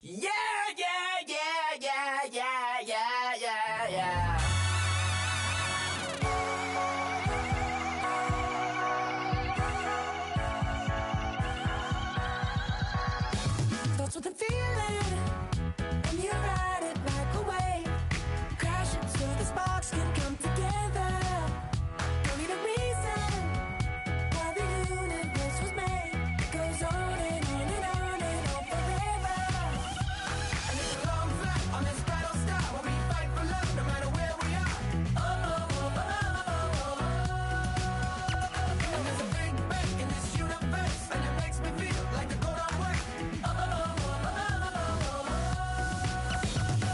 Yeah, yeah, yeah, yeah, yeah, yeah, yeah, yeah. Starts with a feeling, and you ride it like a wave. Crash it so the sparks can come together. Don't need a reason why the universe was made. It goes on and on and on and on forever. And it's a long flight on this battle star where we fight for love no matter where we are. Oh, oh, oh, oh, oh. And there's a big bang in this universe, and it makes me feel like the go don't work. Oh, oh, oh, oh, oh.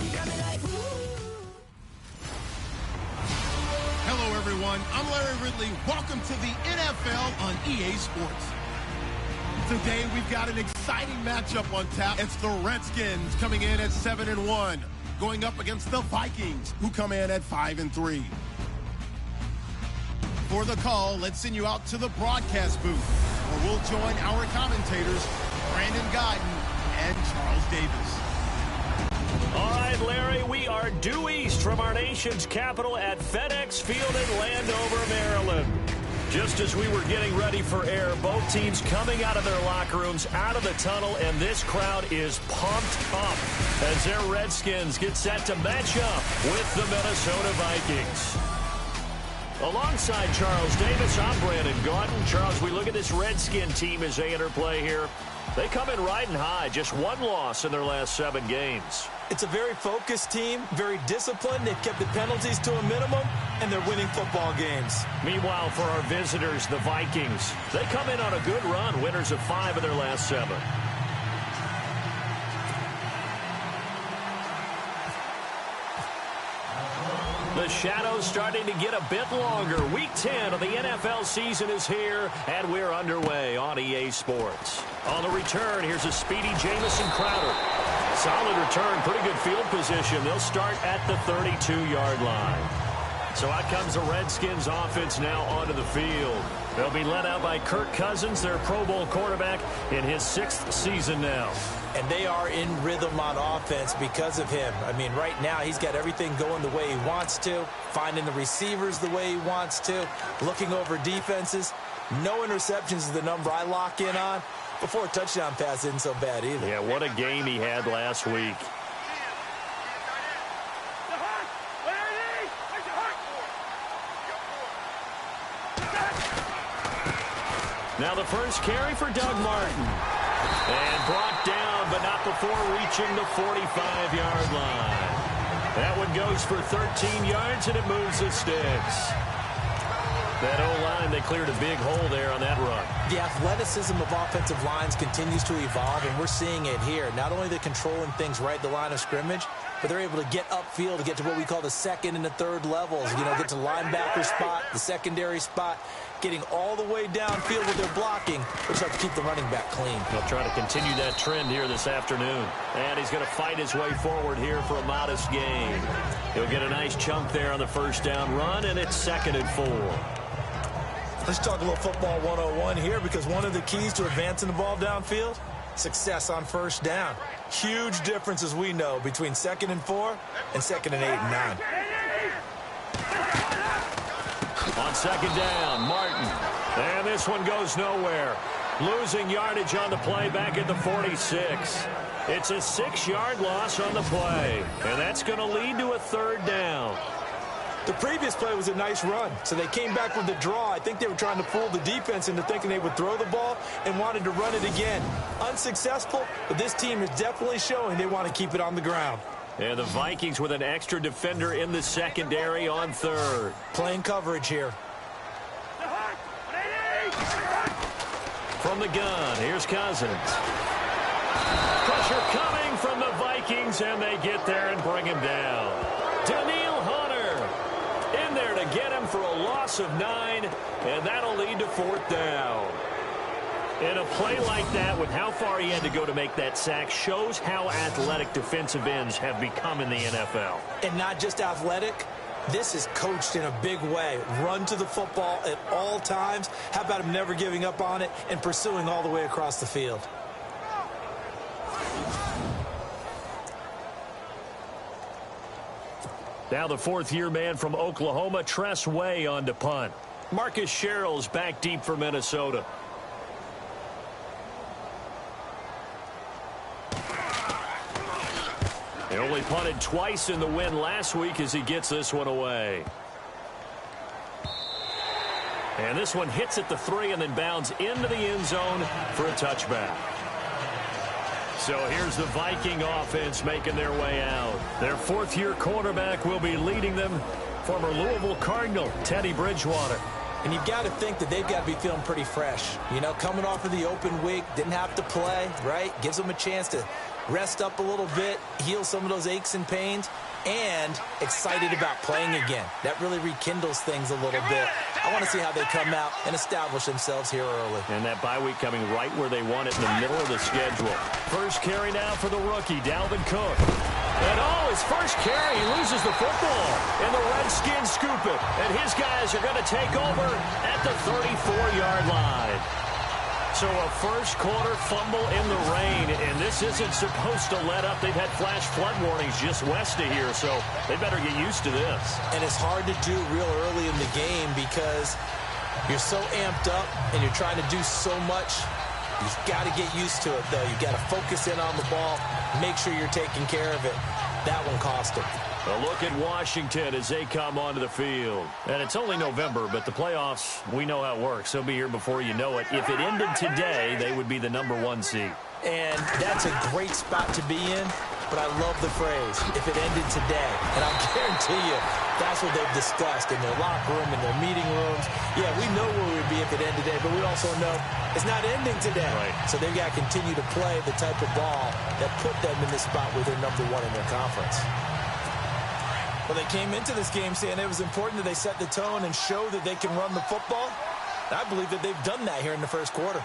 You got me like, ooh. Hello, everyone. I'm Larry Ridley. Welcome to the NFL on EA Sports. Today, we've got an exciting matchup on tap. It's the Redskins coming in at 7-1, going up against the Vikings, who come in at 5-3. For the call, let's send you out to the broadcast booth, where we'll join our commentators, Brandon Guyton and Charles Davis. All right, Larry, we are due east from our nation's capital at FedEx Field in Landover, Maryland. Just as we were getting ready for air, both teams coming out of their locker rooms, out of the tunnel, and this crowd is pumped up as their Redskins get set to match up with the Minnesota Vikings. Alongside Charles Davis, I'm Brandon Guyton. Charles, we look at this Redskin team as they enter play here. They come in riding high, just one loss in their last 7 games. It's a very focused team, very disciplined. They've kept the penalties to a minimum, and they're winning football games. Meanwhile, for our visitors, the Vikings, they come in on a good run, winners of 5 of their last 7. The shadow's starting to get a bit longer. Week 10 of the NFL season is here, and we're underway on EA Sports. On the return, here's a speedy Jamison Crowder. Solid return, pretty good field position. They'll start at the 32-yard line. So out comes the Redskins offense now onto the field. They'll be led out by Kirk Cousins, their Pro Bowl quarterback, in his 6th season now. And they are in rhythm on offense because of him. I mean, right now, he's got everything going the way he wants to, finding the receivers the way he wants to, looking over defenses. No interceptions is the number I lock in on. Before a touchdown pass isn't so bad either. Yeah, what a game he had last week. Now the first carry for Doug Martin. And brought down, but not before reaching the 45-yard line. That one goes for 13 yards, and it moves the sticks. That O-line, they cleared a big hole there on that run. The athleticism of offensive lines continues to evolve, and we're seeing it here. Not only are they controlling things right at the line of scrimmage, but they're able to get upfield to get to what we call the second and the third levels. You know, get to linebacker spot, the secondary spot, getting all the way downfield with their blocking, which helps keep the running back clean. He'll try to continue that trend here this afternoon. And he's going to fight his way forward here for a modest gain. He'll get a nice chunk there on the first down run, and it's 2nd and 4. Let's talk a little football 101 here, because one of the keys to advancing the ball downfield, success on first down. Huge difference, as we know, between 2nd and 4 and 2nd and 8 and 9. On 2nd down, Martin. And this one goes nowhere. Losing yardage on the play back at the 46. It's a 6-yard loss on the play. And that's going to lead to a 3rd down. The previous play was a nice run, so they came back with the draw. I think they were trying to fool the defense into thinking they would throw the ball and wanted to run it again. Unsuccessful, but this team is definitely showing they want to keep it on the ground. And the Vikings with an extra defender in the secondary on 3rd. Playing coverage here. From the gun, here's Cousins. Pressure coming from the Vikings, and they get there and bring him down. Daniil Hunter in there to get him for a loss of 9, and that'll lead to 4th down. And a play like that, with how far he had to go to make that sack, shows how athletic defensive ends have become in the NFL. And not just athletic, this is coached in a big way. Run to the football at all times. How about him never giving up on it and pursuing all the way across the field? Now the fourth-year man from Oklahoma, Tress Way, on to punt. Marcus Sherrill's back deep for Minnesota. He only punted twice in the win last week as he gets this one away. And this one hits at the 3 and then bounds into the end zone for a touchback. So here's the Viking offense making their way out. Their fourth-year quarterback will be leading them, former Louisville Cardinal Teddy Bridgewater. And you've got to think that they've got to be feeling pretty fresh. You know, coming off of the open week, didn't have to play, right? Gives them a chance to rest up a little bit, heal some of those aches and pains, and excited about playing again. That really rekindles things a little bit. I want to see how they come out and establish themselves here early. And that bye week coming right where they want it, in the middle of the schedule. First carry now for the rookie, Dalvin Cook. And his first carry, he loses the football. And the Redskins scoop it. And his guys are going to take over at the 34-yard line. So a first-quarter fumble in the rain, and this isn't supposed to let up. They've had flash flood warnings just west of here, so they better get used to this. And it's hard to do real early in the game because you're so amped up and you're trying to do so much. You've got to get used to it, though. You've got to focus in on the ball, make sure you're taking care of it. That one cost them. A look at Washington as they come onto the field. And it's only November, but the playoffs, we know how it works. They'll be here before you know it. If it ended today, they would be the #1 seed. And that's a great spot to be in, but I love the phrase, if it ended today. And I'll guarantee you, that's what they've discussed in their locker room, in their meeting rooms. Yeah, we know where we would be if it ended today, but we also know it's not ending today. Right. So they've got to continue to play the type of ball that put them in this spot where they're #1 in their conference. Well, they came into this game saying it was important that they set the tone and show that they can run the football. I believe that they've done that here in the first quarter.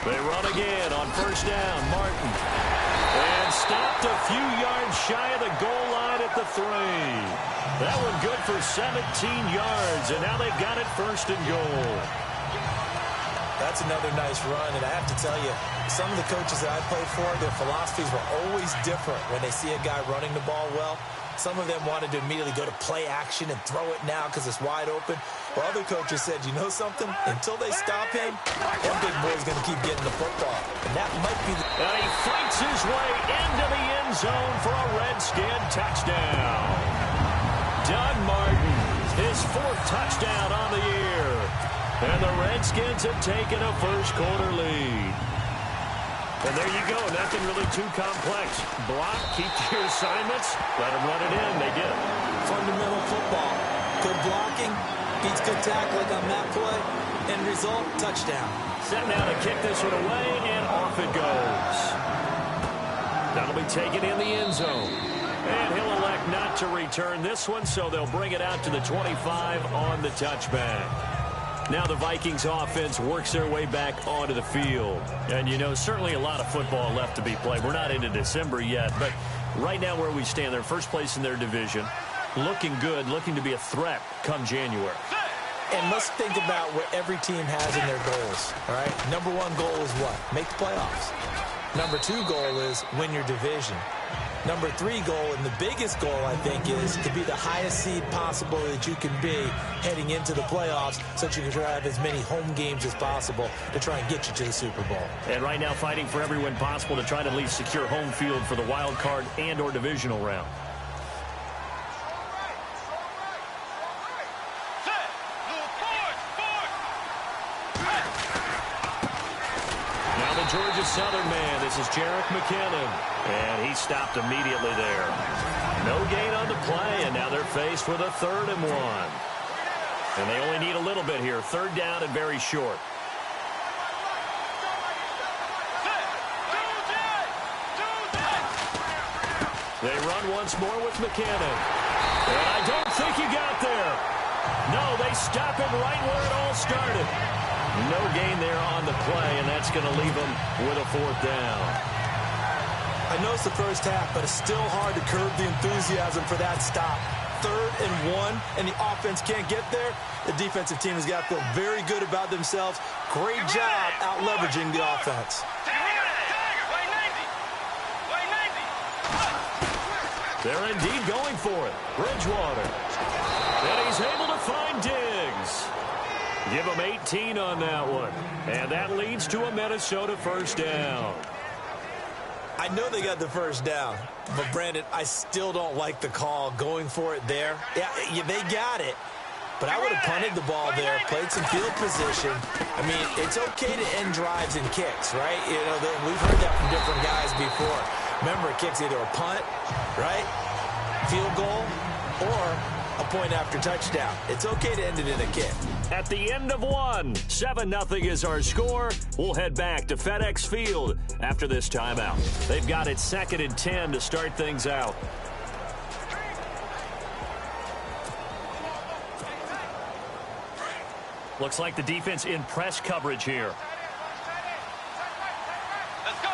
They run again on first down. Martin. And stopped a few yards shy of the goal line at the 3. That one good for 17 yards, and now they've got it first and goal. That's another nice run, and I have to tell you, some of the coaches that I played for, their philosophies were always different when they see a guy running the ball well. Some of them wanted to immediately go to play action and throw it now because it's wide open. While other coaches said, you know something? Until they stop him, that big boy's going to keep getting the football. And that might be the... And he fights his way into the end zone for a Redskin touchdown. Doug Martin, his 4th touchdown on the year. And the Redskins have taken a first-quarter lead. And there you go. Nothing really too complex. Block, keep to your assignments, let them run it in. They did. Fundamental football. Good blocking, beats good tackling on that play. End result, touchdown. Set now to kick this one away, and off it goes. That'll be taken in the end zone. And he'll elect not to return this one, so they'll bring it out to the 25 on the touchback. Now the Vikings offense works their way back onto the field. And, you know, certainly a lot of football left to be played. We're not into December yet, but right now where we stand, they're first place in their division. Looking good, looking to be a threat come January. And let's think about what every team has in their goals, all right? #1 goal is what? Make the playoffs. #2 goal is win your division. #3 goal, and the biggest goal, I think, is to be the highest seed possible that you can be heading into the playoffs so that you can try to have as many home games as possible to try and get you to the Super Bowl. And right now fighting for every win possible to try to at least secure home field for the wild card and or divisional round. Georgia Southern man, this is Jerick McKinnon, and he stopped immediately there. No gain on the play, and now they're faced with a 3rd and 1. And they only need a little bit here. 3rd down and very short. They run once more with McKinnon. And I don't think he got there. No, they stop him right where it all started. No gain there on the play, and that's going to leave them with a 4th down. I know it's the first half, but it's still hard to curb the enthusiasm for that stop. 3rd and 1, and the offense can't get there. The defensive team has got to feel very good about themselves. Great job out-leveraging the offense. They're indeed going for it. Bridgewater. And he's able to find Diggs. Give him 18 on that one. And that leads to a Minnesota first down. I know they got the first down, but Brandon, I still don't like the call going for it there. Yeah, they got it, but I would have punted the ball there, played some field position. I mean, it's okay to end drives and kicks, right? You know, we've heard that from different guys before. Remember, kicks either a punt, right, field goal, or a point after touchdown. It's okay to end it in a kick. At the end of one, 7-0 is our score. We'll head back to FedEx Field after this timeout. They've got it 2nd and 10 to start things out. Looks like the defense in press coverage here. Let's go.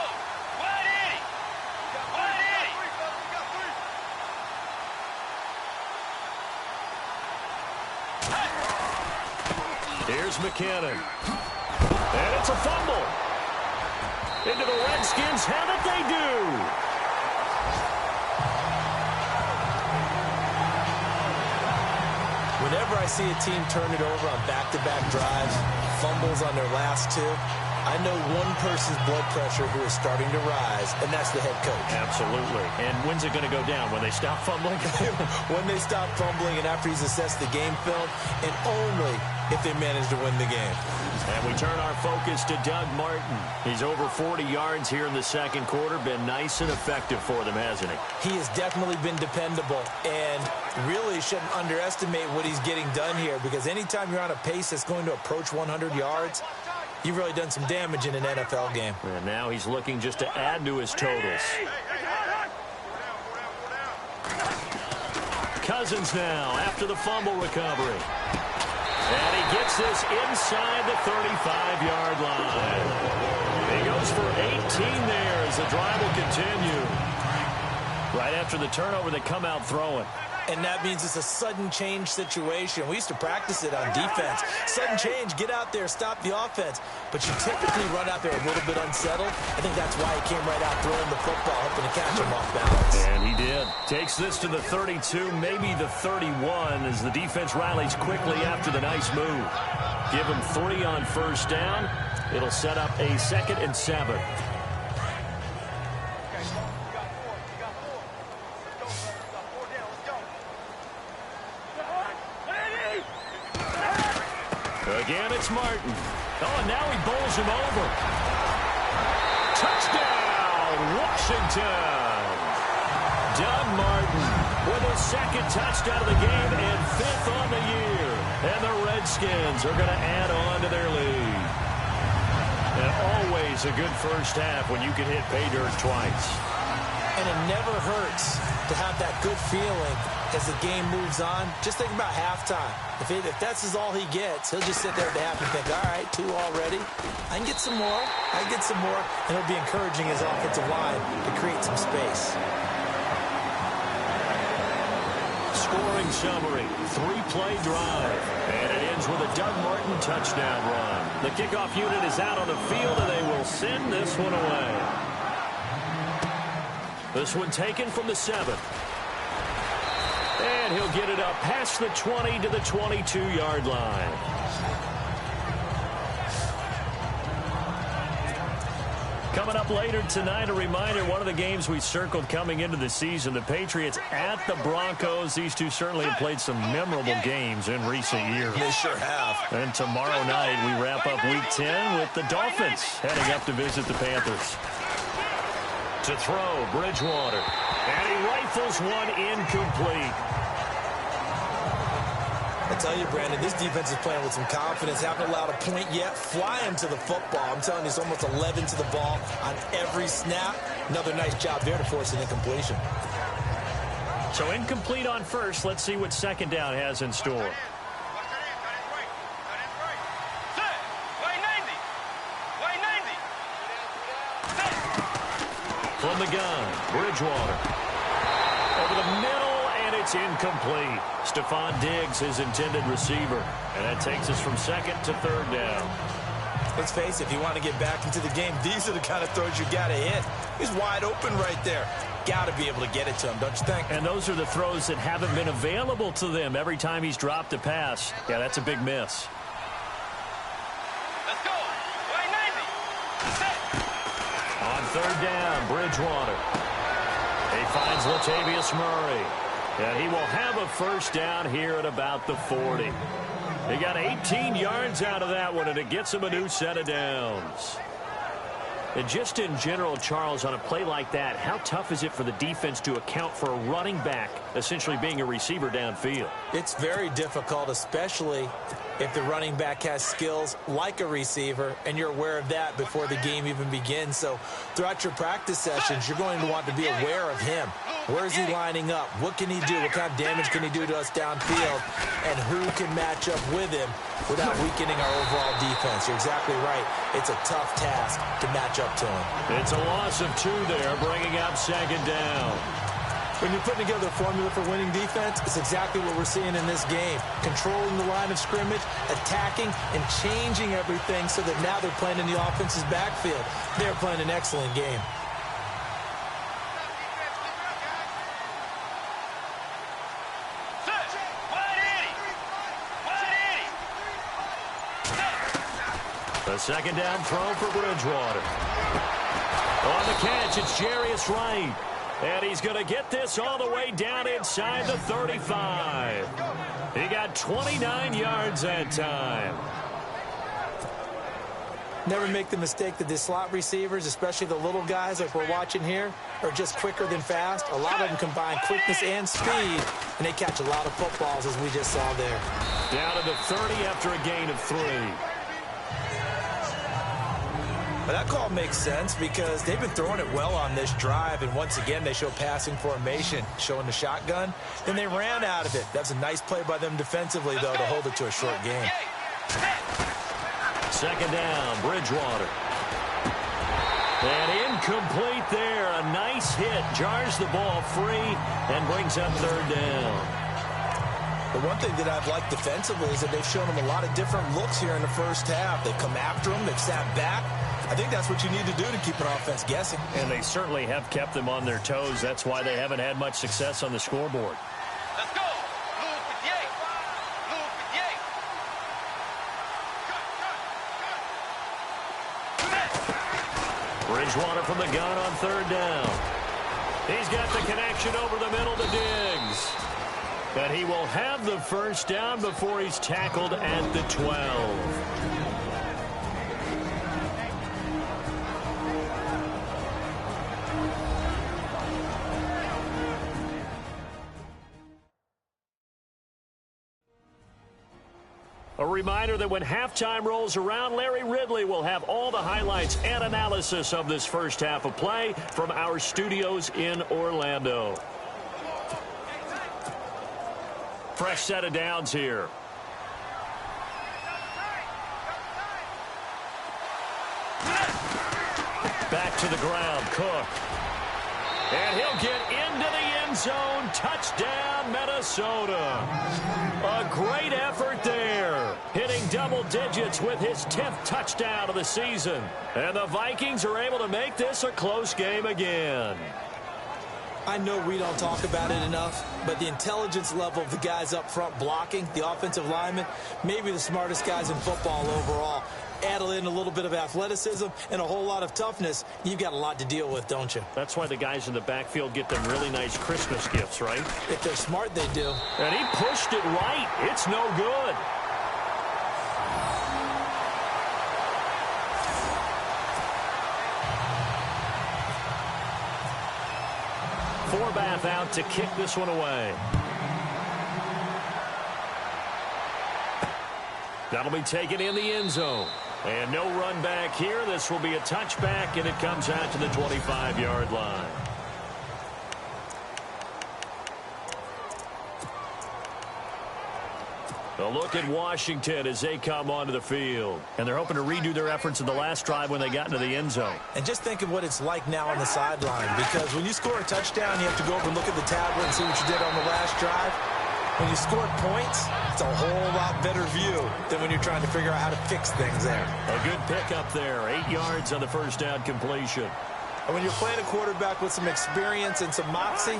Here's McKinnon. And it's a fumble. Into the Redskins. Have it, they do. Whenever I see a team turn it over on back-to-back drives, fumbles on their last two, I know one person's blood pressure who is starting to rise, and that's the head coach. Absolutely. And when's it going to go down? When they stop fumbling? When they stop fumbling and after he's assessed the game film, and only if they manage to win the game. And we turn our focus to Doug Martin. He's over 40 yards here in the second quarter. Been nice and effective for them, hasn't he? He has definitely been dependable, and really shouldn't underestimate what he's getting done here, because anytime you're on a pace that's going to approach 100 yards, you've really done some damage in an NFL game. And now he's looking just to add to his totals. Cousins now after the fumble recovery. And he gets this inside the 35-yard line. He goes for 18 there as the drive will continue. Right after the turnover, they come out throwing. And that means it's a sudden change situation. We used to practice it on defense. Sudden change, get out there, stop the offense. But you typically run out there a little bit unsettled. I think that's why he came right out throwing the football, hoping to catch him off balance. And he did. Takes this to the 32, maybe the 31, as the defense rallies quickly after the nice move. Give him 3 on first down. It'll set up a 2nd and 7. Again, it's Martin. Oh, and now he bowls him over. Touchdown, Washington. Doug Martin with his 2nd touchdown of the game and 5th on the year. And the Redskins are going to add on to their lead. And always a good first half when you can hit pay dirt twice. And it never hurts to have that good feeling as the game moves on. Just think about halftime. If that's all he gets, he'll just sit there at the half and think, all right, 2 already. I can get some more. I can get some more. And he'll be encouraging his offensive line to create some space. Scoring summary, 3-play drive. And it ends with a Doug Martin touchdown run. The kickoff unit is out on the field, and they will send this one away. This one taken from the 7. And he'll get it up past the 20 to the 22-yard line. Coming up later tonight, a reminder, one of the games we circled coming into the season, the Patriots at the Broncos. These two certainly have played some memorable games in recent years. They sure have. And tomorrow night, we wrap up Week 10 with the Dolphins heading up to visit the Panthers. To throw, Bridgewater. And he rifles one incomplete. I tell you, Brandon, this defense is playing with some confidence. Haven't allowed a point yet. Flying to the football. I'm telling you, it's almost 11 to the ball on every snap. Another nice job there to force an incompletion. So incomplete on first. Let's see what 2nd down has in store. From the gun, Bridgewater. Over the middle, and it's incomplete. Stephon Diggs, his intended receiver. And that takes us from 2nd to 3rd down. Let's face it, if you want to get back into the game, these are the kind of throws you got to hit. He's wide open right there. got to be able to get it to him, don't you think? And those are the throws that haven't been available to them every time he's dropped a pass. Yeah, that's a big miss. Let's go. Right, Navy. Set. On third down, Bridgewater. He finds Latavius Murray. And he will have a first down here at about the 40. He got 18 yards out of that one, and it gets him a new set of downs. And just in general, Charles, on a play like that, how tough is it for the defense to account for a running back essentially being a receiver downfield? It's very difficult, especially if the running back has skills like a receiver, and you're aware of that before the game even begins. So throughout your practice sessions, you're going to want to be aware of him. Where is he lining up? What can he do? What kind of damage can he do to us downfield? And who can match up with him without weakening our overall defense? You're exactly right. It's a tough task to match up to him. It's a loss of 2 there, bringing up second down. When you're putting together a formula for winning defense, it's exactly what we're seeing in this game. Controlling the line of scrimmage, attacking, and changing everything so that now they're playing in the offense's backfield. They're playing an excellent game. The second down throw for Bridgewater. On the catch, it's Jarius Wright. And he's going to get this all the way down inside the 35. He got 29 yards that time. Never make the mistake that the slot receivers, especially the little guys like we're watching here, are just quicker than fast. A lot of them combine quickness and speed, and they catch a lot of footballs, as we just saw there. Down to the 30 after a gain of 3. But that call makes sense because they've been throwing it well on this drive, and once again they show passing formation, showing the shotgun. Then they ran out of it. That's a nice play by them defensively, though, to hold it to a short game. Second down, Bridgewater. And incomplete there. A nice hit. Jars the ball free and brings up third down. The one thing that I've liked defensively is that they've shown them a lot of different looks here in the first half. They've come after them. They've sat back. I think that's what you need to do to keep an offense guessing. And they certainly have kept them on their toes. That's why they haven't had much success on the scoreboard. Let's go. Luke 58. Luke 58. Bridgewater from the gun on third down. He's got the connection over the middle to Diggs. But he will have the first down before he's tackled at the 12. A reminder that when halftime rolls around, Larry Ridley will have all the highlights and analysis of this first half of play from our studios in Orlando. Fresh set of downs here. Back to the ground, Cook. And he'll get into the end zone. Touchdown, Minnesota. A great effort there. Hitting double digits with his 10th touchdown of the season. And the Vikings are able to make this a close game again. I know we don't talk about it enough, but the intelligence level of the guys up front blocking, the offensive linemen, maybe the smartest guys in football overall. Add in a little bit of athleticism and a whole lot of toughness, you've got a lot to deal with, don't you? That's why the guys in the backfield get them really nice Christmas gifts, right? If they're smart, they do. And he pushed it right. It's no good. Forbath out to kick this one away. That'll be taken in the end zone. And no run back here. This will be a touchback, and it comes out to the 25-yard line. A look at Washington as they come onto the field. And they're hoping to redo their efforts in the last drive when they got into the end zone. And just think of what it's like now on the sideline, because when you score a touchdown, you have to go over and look at the tablet and see what you did on the last drive. When you score points, it's a whole lot better view than when you're trying to figure out how to fix things there. A good pickup there. 8 yards on the first down completion. And when you're playing a quarterback with some experience and some moxie,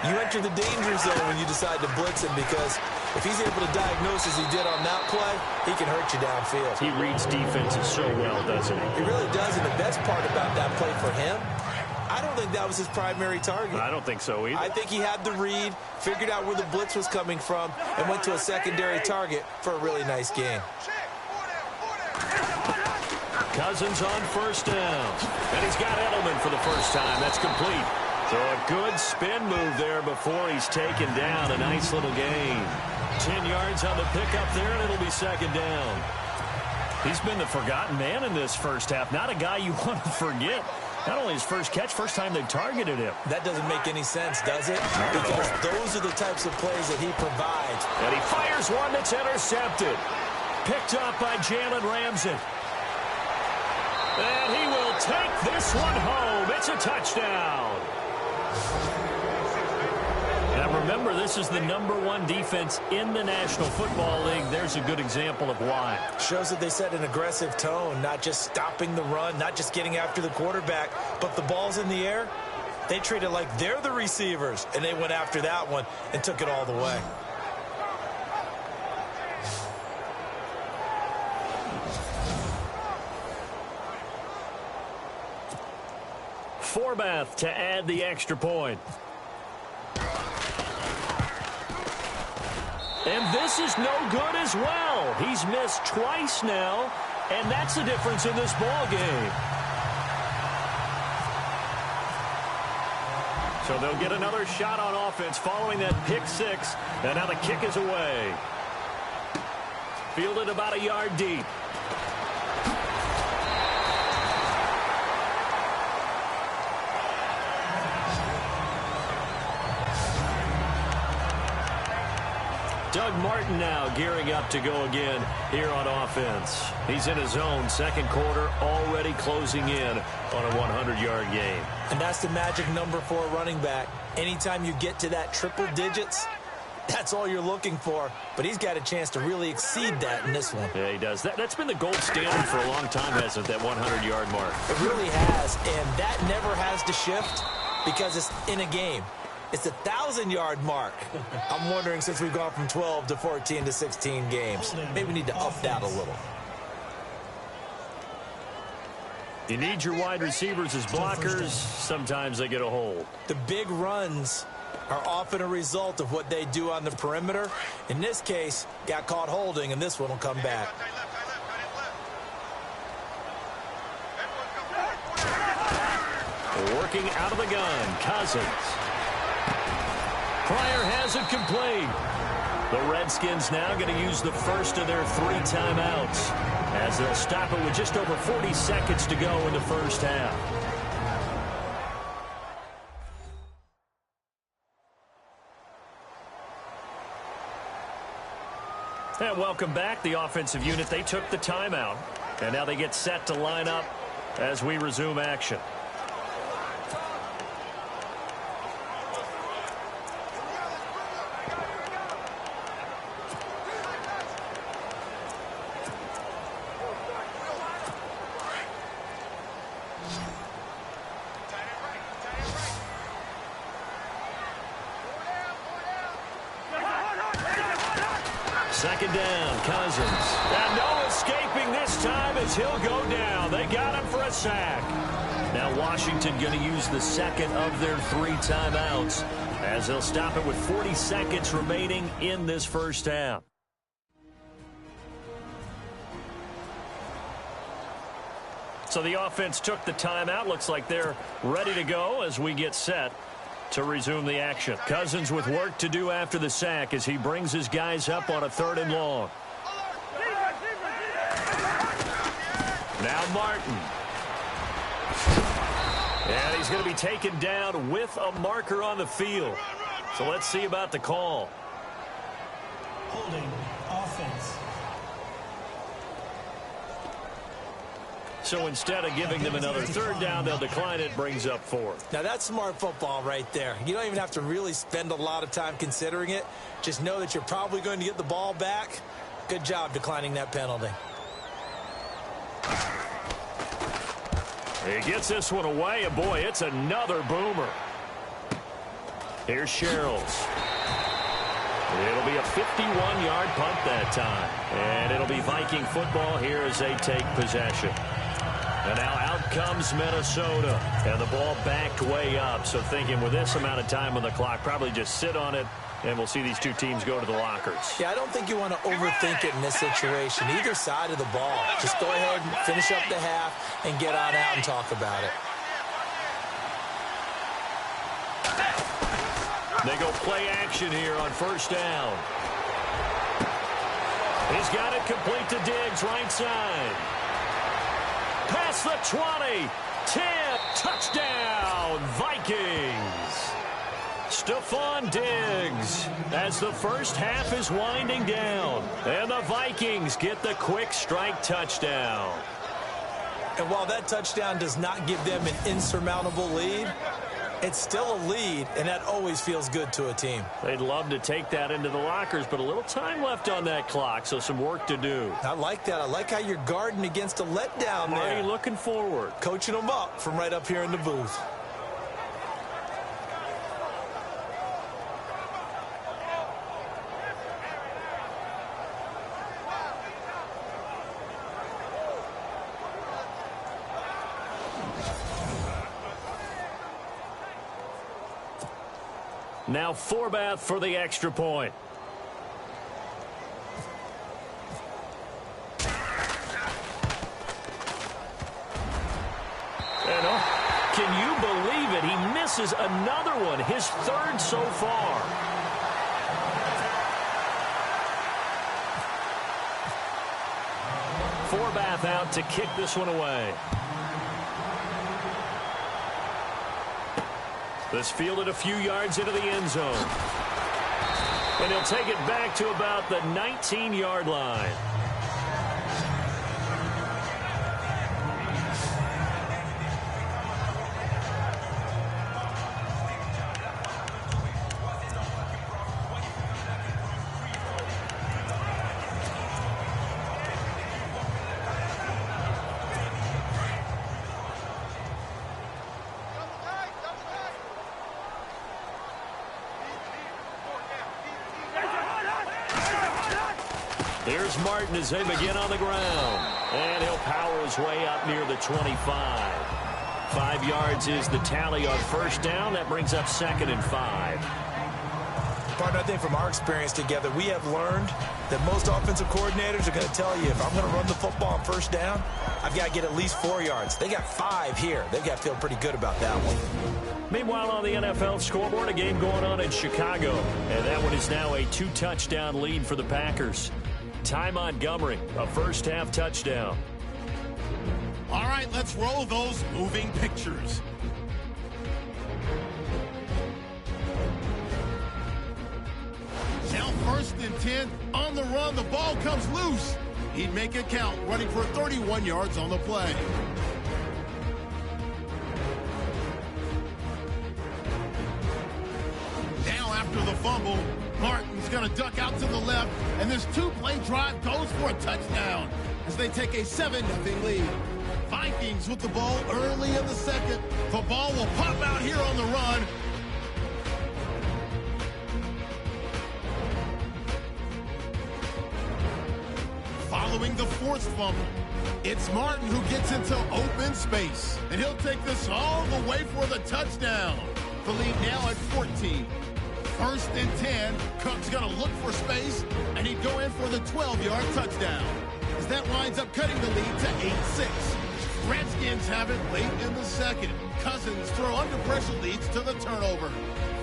you enter the danger zone when you decide to blitz him, because if he's able to diagnose as he did on that play, he can hurt you downfield. He reads defenses so well, doesn't he? He really does, and the best part about that play for him, I don't think that was his primary target. I don't think so either. I think he had the read, figured out where the blitz was coming from, and went to a secondary target for a really nice game. Cousins on first down. And he's got Edelman for the first time. That's complete. So a good spin move there before he's taken down. A nice little gain. 10 yards on the pickup there, and it'll be second down. He's been the forgotten man in this first half. Not a guy you want to forget. Not only his first catch, first time they've targeted him. That doesn't make any sense, does it? Because those are the types of plays that he provides. And he fires one that's intercepted. Picked up by Jalen Ramsey. And he will take this one home. It's a touchdown. Now remember, this is the #1 defense in the National Football League. There's a good example of why. Shows that they set an aggressive tone, not just stopping the run, not just getting after the quarterback, but the ball's in the air. They treat it like they're the receivers, and they went after that one and took it all the way. Forbath to add the extra point. And this is no good as well. He's missed twice now, and that's the difference in this ball game. So they'll get another shot on offense following that pick six, and now the kick is away. Fielded about a yard deep. Doug Martin now gearing up to go again here on offense. He's in his own second quarter, already closing in on a 100-yard game. And that's the magic number for a running back. Anytime you get to that triple digits, that's all you're looking for. But he's got a chance to really exceed that in this one. Yeah, he does. That's been the gold standard for a long time, hasn't it, that 100-yard mark? It really has, and that never has to shift because it's in a game. It's a 1,000-yard mark. I'm wondering, since we've gone from 12 to 14 to 16 games, maybe we need to up that a little. You need your wide receivers as blockers. Sometimes they get a hold. The big runs are often a result of what they do on the perimeter. In this case, got caught holding, and this one will come back. Working out of the gun, Cousins. Pryor has it complete. The Redskins now going to use the first of their 3 timeouts as they'll stop it with just over 40 seconds to go in the first half. And welcome back, the offensive unit. They took the timeout, and now they get set to line up as we resume action. Second down, Cousins. And no escaping this time as he'll go down. They got him for a sack. Now Washington going to use the second of their 3 timeouts as they'll stop it with 40 seconds remaining in this first half. So the offense took the timeout. Looks like they're ready to go as we get set to resume the action. Cousins with work to do after the sack as he brings his guys up on a 3rd and long. Now Martin. And he's going to be taken down with a marker on the field. So let's see about the call. Holding offense. So instead of giving them another 3rd down, they'll decline it, brings up 4th. Now that's smart football right there. You don't even have to really spend a lot of time considering it. Just know that you're probably going to get the ball back. Good job declining that penalty. He gets this one away, and boy, it's another boomer. Here's Sherrills. It'll be a 51-yard punt that time. And it'll be Viking football here as they take possession. And now out comes Minnesota. And the ball backed way up. So thinking with this amount of time on the clock, probably just sit on it, and we'll see these two teams go to the lockers. Yeah, I don't think you want to overthink it in this situation. Either side of the ball. Just go ahead and finish up the half and get on out and talk about it. They go play action here on first down. He's got it complete to Diggs, right side. Past the 20, 10, touchdown, Vikings. Stephon Diggs as the first half is winding down. And the Vikings get the quick strike touchdown. And while that touchdown does not give them an insurmountable lead, it's still a lead, and that always feels good to a team. They'd love to take that into the lockers, but a little time left on that clock, so some work to do. I like that. I like how you're guarding against a letdown there. Already looking forward. Coaching them up from right up here in the booth. Now Forbath for the extra point. And can you believe it? He misses another one, his third so far. Forbath out to kick this one away. This fielded a few yards into the end zone. And he'll take it back to about the 19-yard line. Here's Martin as they begin on the ground. And he'll power his way up near the 25. 5 yards is the tally on first down. That brings up 2nd and 5. Partner, I think from our experience together, we have learned that most offensive coordinators are going to tell you, if I'm going to run the football on first down, I've got to get at least 4 yards. They got 5 here. They've got to feel pretty good about that one. Meanwhile, on the NFL scoreboard, a game going on in Chicago. And that one is now a 2-touchdown lead for the Packers. Ty Montgomery, a first-half touchdown. All right, let's roll those moving pictures. Now 1st and 10, on the run, the ball comes loose. He'd make it count, running for 31 yards on the play. Now after the fumble, Martin's going to duck out to the left, and this 2-play drive goes for a touchdown as they take a 7-0 lead. Vikings with the ball early in the second. The ball will pop out here on the run. Following the forced fumble, it's Martin who gets into open space, and he'll take this all the way for the touchdown. The lead now at 14. 1st and 10, Cook's going to look for space, and he'd go in for the 12-yard touchdown. As that winds up cutting the lead to 8-6. Redskins have it late in the second. Cousins throw under pressure leads to the turnover.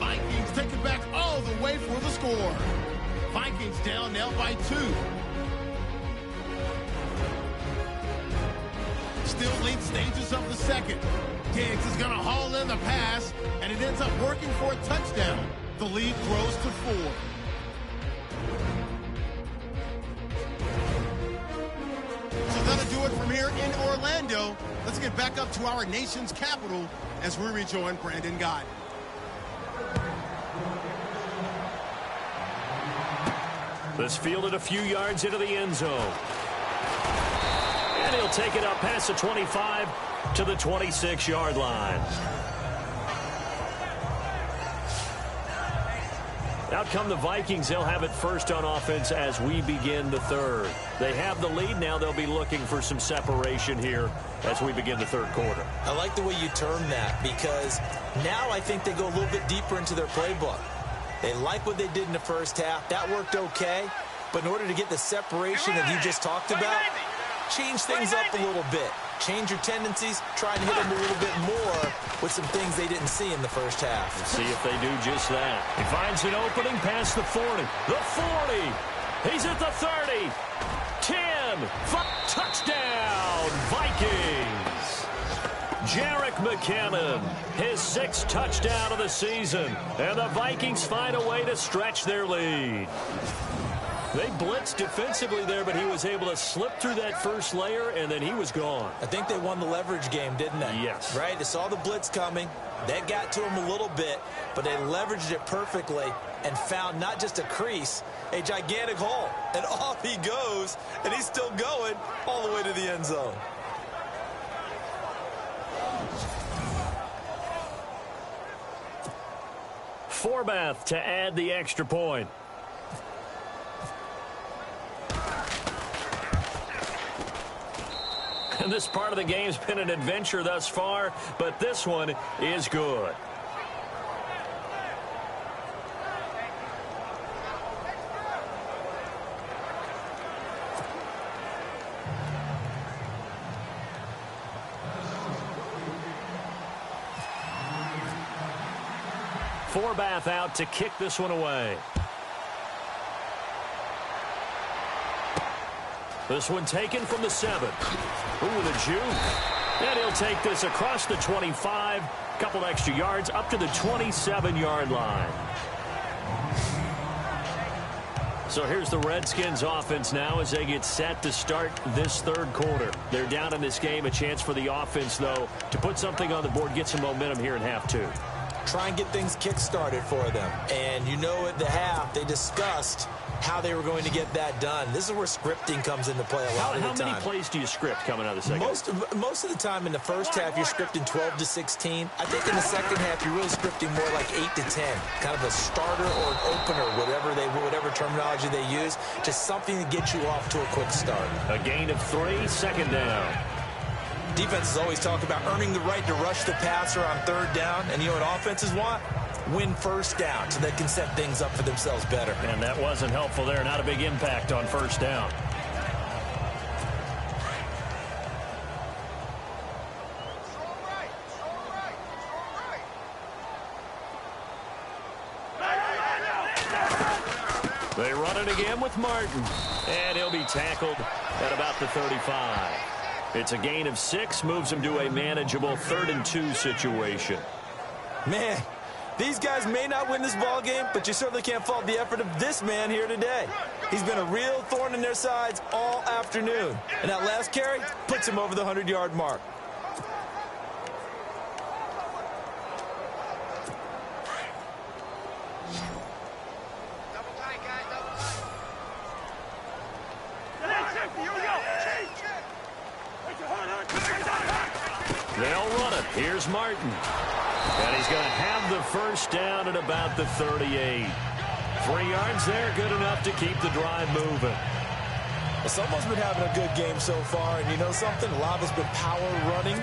Vikings take it back all the way for the score. Vikings down now by 2. Still late stages of the second. Diggs is going to haul in the pass, and it ends up working for a touchdown. The lead grows to 4. So that'll do it from here in Orlando. Let's get back up to our nation's capital as we rejoin Brandon Gott. This fielded a few yards into the end zone. And he'll take it up past the 25 to the 26-yard line. Out come the Vikings. They'll have it first on offense as we begin the third. They have the lead. Now they'll be looking for some separation here as we begin the third quarter. I like the way you term that, because now I think they go a little bit deeper into their playbook. They like what they did in the first half. That worked okay. But in order to get the separation that you just talked about, change things up a little bit. Change your tendencies, try and hit them a little bit more with some things they didn't see in the first half. Let's see if they do just that. He finds an opening past the 40. The 40. He's at the 30. 10. Touchdown, Vikings. Jerick McKinnon, his 6th touchdown of the season. And the Vikings find a way to stretch their lead. They blitzed defensively there, but he was able to slip through that first layer, and then he was gone. I think they won the leverage game, didn't they? Yes. Right? They saw the blitz coming. That got to him a little bit, but they leveraged it perfectly and found not just a crease, a gigantic hole. And off he goes, and he's still going all the way to the end zone. Forbath to add the extra point. And this part of the game's been an adventure thus far, but this one is good. Forbath out to kick this one away. This one taken from the 7. Ooh, the juke. And he'll take this across the 25. Couple extra yards up to the 27-yard line. So here's the Redskins offense now as they get set to start this third quarter. They're down in this game. A chance for the offense, though, to put something on the board, get some momentum here in half 2. Try and get things kick-started for them. And you know at the half, they discussed how they were going to get that done. This is where scripting comes into play a lot of the time. How many plays do you script coming out of the second? Most of the time in the first half, you're scripting 12 to 16. I think in the second half, you're really scripting more like 8 to 10. Kind of a starter or an opener, whatever terminology they use. Just something to get you off to a quick start. A gain of 3, second down. Defenses always talk about earning the right to rush the passer on third down. And you know what offenses want? Win first down so they can set things up for themselves better. And that wasn't helpful there. Not a big impact on first down. They run it again with Martin. And he'll be tackled at about the 35. It's a gain of 6, moves him to a manageable 3rd and 2 situation. Man, these guys may not win this ball game, but you certainly can't fault the effort of this man here today. He's been a real thorn in their sides all afternoon. And that last carry puts him over the 100-yard mark. They'll run it. Here's Martin. And he's going to have the first down at about the 38. 3 yards there, good enough to keep the drive moving. Well, someone's been having a good game so far, and you know something? A lot of it's been power running.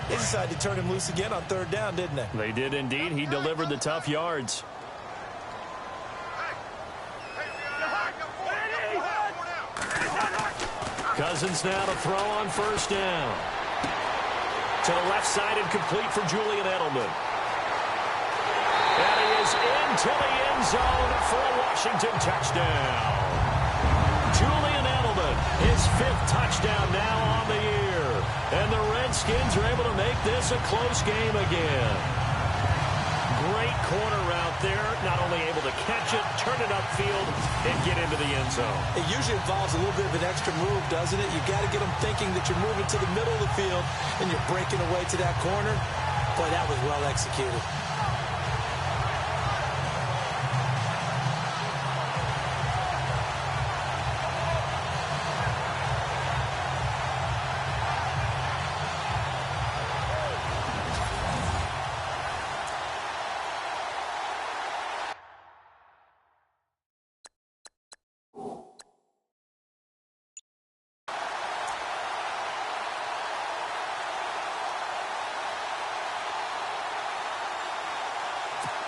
They decided to turn him loose again on third down, didn't they? They did indeed. He delivered the tough yards. Cousins now to throw on first down. To the left side and complete for Julian Edelman. And he is into the end zone for a Washington touchdown. Julian Edelman, his 5th touchdown now on the year. And the Redskins are able to make this a close game again. Great corner route there. Not only able to catch it, turn it upfield, and get into the end zone. It usually involves a little bit of an extra move, doesn't it? You've got to get them thinking that you're moving to the middle of the field and you're breaking away to that corner. Boy, that was well executed.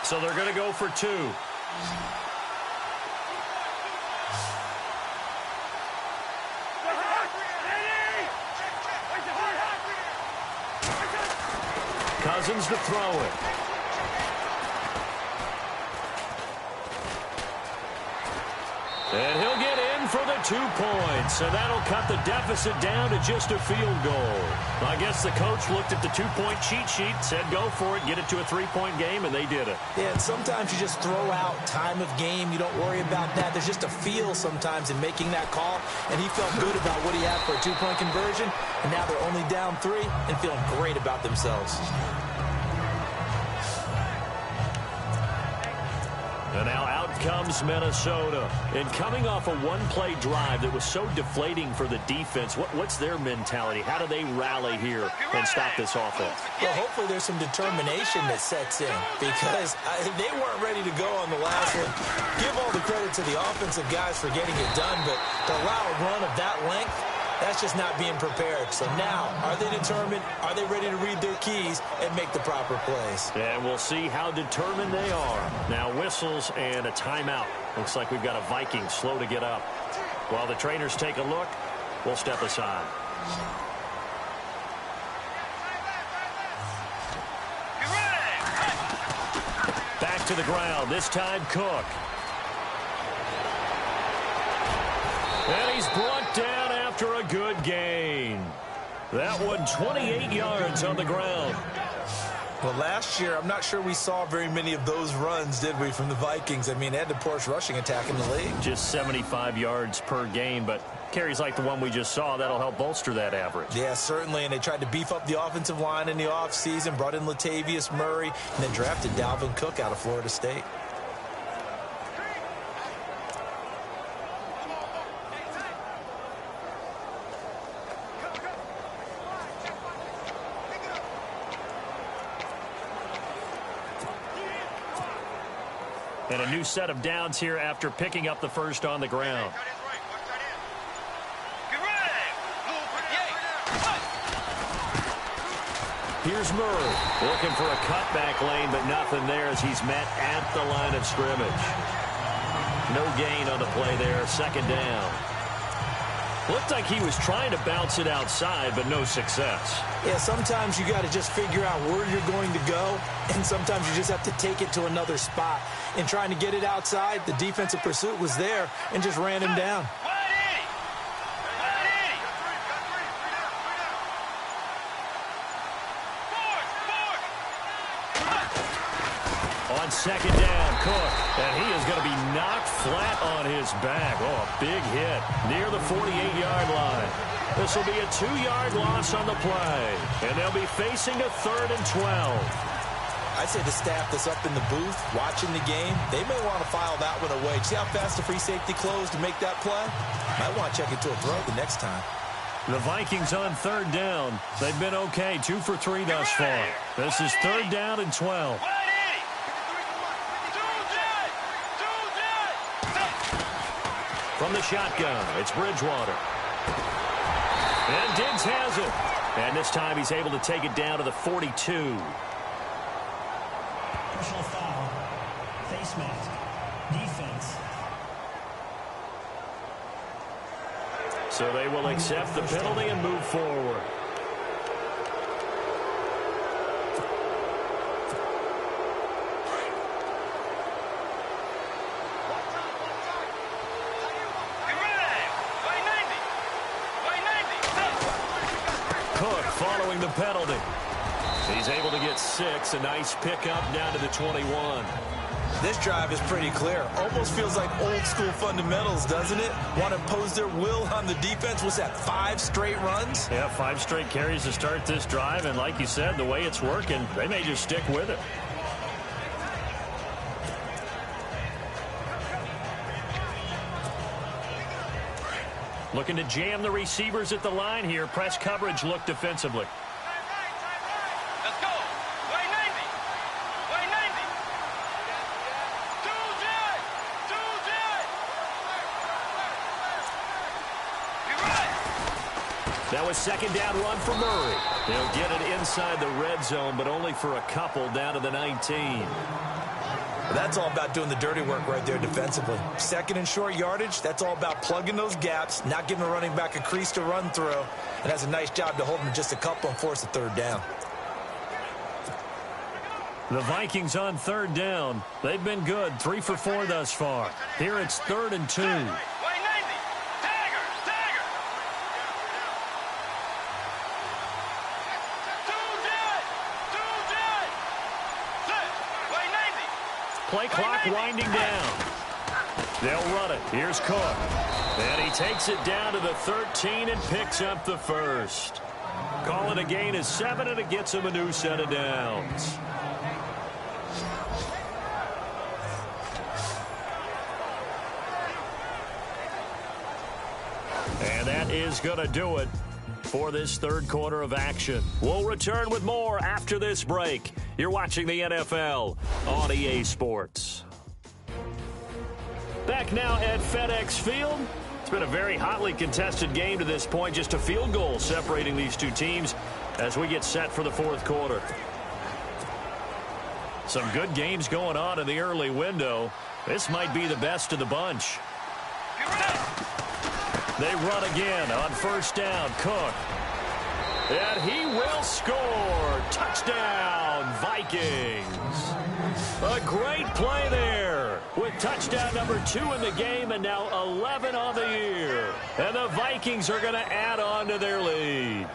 So they're going to go for 2. Cousins to throw it. And he'll get in for the 2 points. And that'll cut the deficit down to just a field goal. I guess the coach looked at the 2-point cheat sheet, said go for it, get it to a 3-point game, and they did it. Yeah, and sometimes you just throw out time of game. You don't worry about that. There's just a feel sometimes in making that call. And he felt good about what he had for a 2-point conversion. And now they're only down 3 and feeling great about themselves. And now out comes Minnesota. And coming off a one-play drive that was so deflating for the defense, what's their mentality? How do they rally here and stop this offense? Well, hopefully there's some determination that sets in because they weren't ready to go on the last one. Give all the credit to the offensive guys for getting it done, but to allow a run of that length, that's just not being prepared. So now, are they determined? Are they ready to read their keys and make the proper plays? And we'll see how determined they are. Now whistles and a timeout. Looks like we've got a Vikings slow to get up. While the trainers take a look, we'll step aside. Back to the ground. This time Cook. And he's brought down after a good gain. That one 28 yards on the ground. Well, last year, I'm not sure we saw very many of those runs, did we, from the Vikings? I mean, they had the poorest rushing attack in the league. Just 75 yards per game, but carries like the one we just saw, that'll help bolster that average. Yeah, certainly, and they tried to beef up the offensive line in the offseason, brought in Latavius Murray, and then drafted Dalvin Cook out of Florida State. And a new set of downs here after picking up the first on the ground. Here's Murray looking for a cutback lane, but nothing there as he's met at the line of scrimmage. No gain on the play there. Second down. Looked like he was trying to bounce it outside, but no success. Yeah, sometimes you got to just figure out where you're going to go, and sometimes you just have to take it to another spot. In trying to get it outside, the defensive pursuit was there and just ran him down. On second down, Cook, and he is going to be knocked flat on his back. Oh, a big hit near the 48-yard line. This will be a 2-yard loss on the play, and they'll be facing a 3rd and 12. I'd say the staff that's up in the booth watching the game, they may want to file that one away. See how fast the free safety closed to make that play? Might want to check it to a throw the next time. The Vikings on 3rd down. They've been okay, 2 for 3 thus far. This is 3rd down and 12. From the shotgun, it's Bridgewater. And Diggs has it. And this time he's able to take it down to the 42. Personal foul. Face mask. Defense. So they will accept the penalty and move forward. Cook following the penalty. He's able to get 6. A nice pickup down to the 21. This drive is pretty clear. Almost feels like old school fundamentals, doesn't it? Want to impose their will on the defense. Was that 5 straight runs? Yeah, 5 straight carries to start this drive. And like you said, the way it's working, they may just stick with it. Looking to jam the receivers at the line here. Press coverage look defensively. Let's go. Way 90. Way 90. That was second down run for Murray. He'll get it inside the red zone, but only for a couple down to the 19. But that's all about doing the dirty work right there defensively. Second and short yardage, that's all about plugging those gaps, not giving a running back a crease to run through, and has a nice job to hold him just a couple and force a third down. The Vikings on third down. They've been good, 3 for 4 thus far. Here it's 3rd and 2. Play clock winding down. They'll run it. Here's Cook. And he takes it down to the 13 and picks up the first. Call it a gain of 7, and it gets him a new set of downs. And that is going to do it for this third quarter of action. We'll return with more after this break. You're watching the NFL on EA Sports. Back now at FedEx Field. It's been a very hotly contested game to this point. Just a field goal separating these two teams as we get set for the fourth quarter. Some good games going on in the early window. This might be the best of the bunch. They run again on first down. Cook. And he will score. Touchdown, Vikings. A great play there with touchdown number 2 in the game and now 11 on the year. And the Vikings are going to add on to their lead.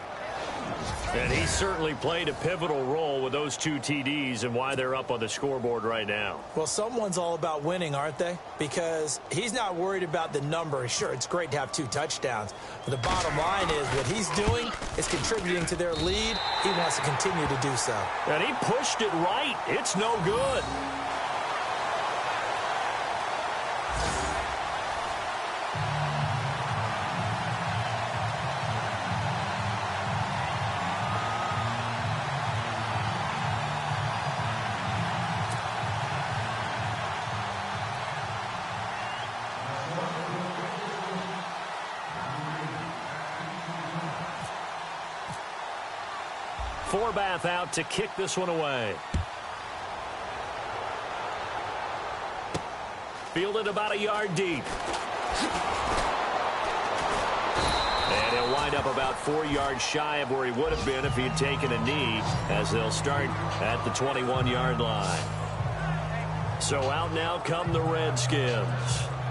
And he certainly played a pivotal role with those 2 TDs and why they're up on the scoreboard right now. Well, someone's all about winning, aren't they? Because he's not worried about the number. Sure, it's great to have 2 touchdowns. But the bottom line is what he's doing is contributing to their lead. He wants to continue to do so. And he pushed it right. It's no good. Forbath out to kick this one away. Fielded about a yard deep. And he'll wind up about 4 yards shy of where he would have been if he had taken a knee, as they'll start at the 21-yard line. So out now come the Redskins.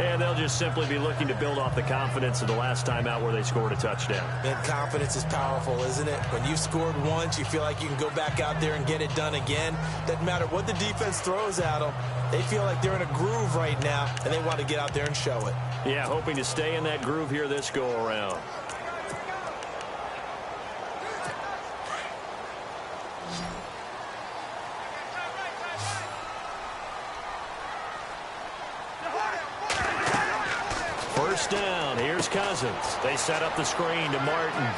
And they'll just simply be looking to build off the confidence of the last time out where they scored a touchdown. And confidence is powerful, isn't it? When you've scored once, you feel like you can go back out there and get it done again. Doesn't matter what the defense throws at them. They feel like they're in a groove right now, and they want to get out there and show it. Yeah, hoping to stay in that groove here this go-around. First down. Here's Cousins. They set up the screen to Martin.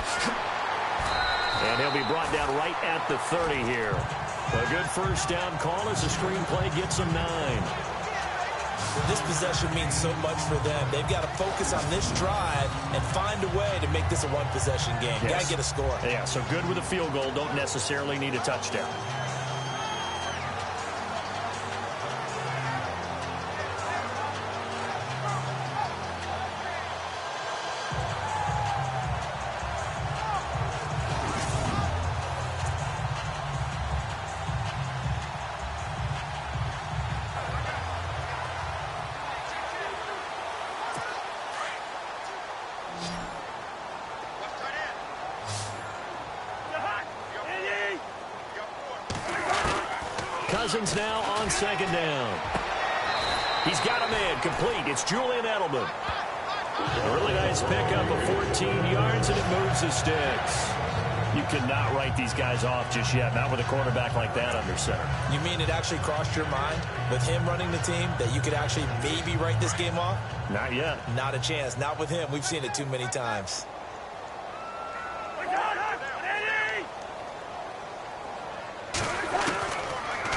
And he'll be brought down right at the 30 here. A good first down call as the screenplay gets them 9. This possession means so much for them. They've got to focus on this drive and find a way to make this a one-possession game. Yes. Got to get a score. Yeah, so good with a field goal. Don't necessarily need a touchdown. Cousins now on second down. He's got a man complete. It's Julian Edelman. A really nice pickup of 14 yards, and it moves the sticks. You cannot write these guys off just yet, not with a quarterback like that under center. You mean it actually crossed your mind with him running the team that you could actually maybe write this game off? Not yet. Not a chance. Not with him. We've seen it too many times.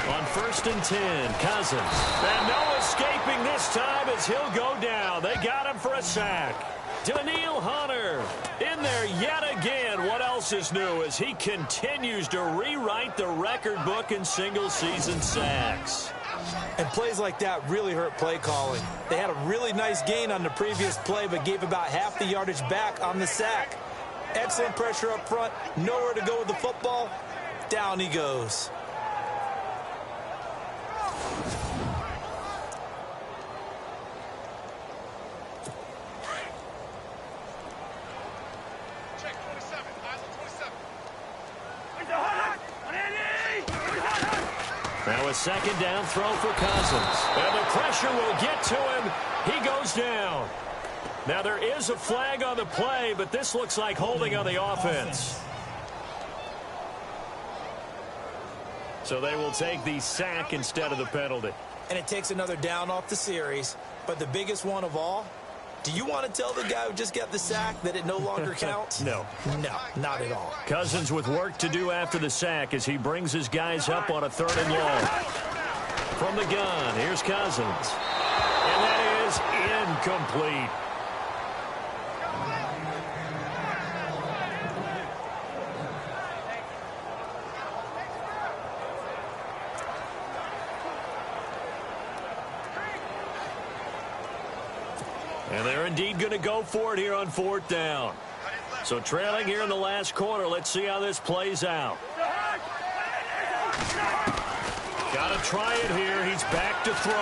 On first and 10, Cousins. And no escaping this time as he'll go down. They got him for a sack. Daniil Hunter in there yet again. What else is new as he continues to rewrite the record book in single-season sacks. And plays like that really hurt play calling. They had a really nice gain on the previous play, but gave about half the yardage back on the sack. Excellent pressure up front. Nowhere to go with the football. Down he goes. Now a second down throw for Cousins. And the pressure will get to him. He goes down. Now there is a flag on the play, but this looks like holding on the offense. So they will take the sack instead of the penalty. And it takes another down off the series. But the biggest one of all, do you want to tell the guy who just got the sack that it no longer counts? No. No, not at all. Cousins with work to do after the sack as he brings his guys up on a 3rd and long. From the gun, here's Cousins. And that is incomplete. And they're indeed going to go for it here on 4th down. So trailing here in the last quarter. Let's see how this plays out. Got to try it here. He's back to throw.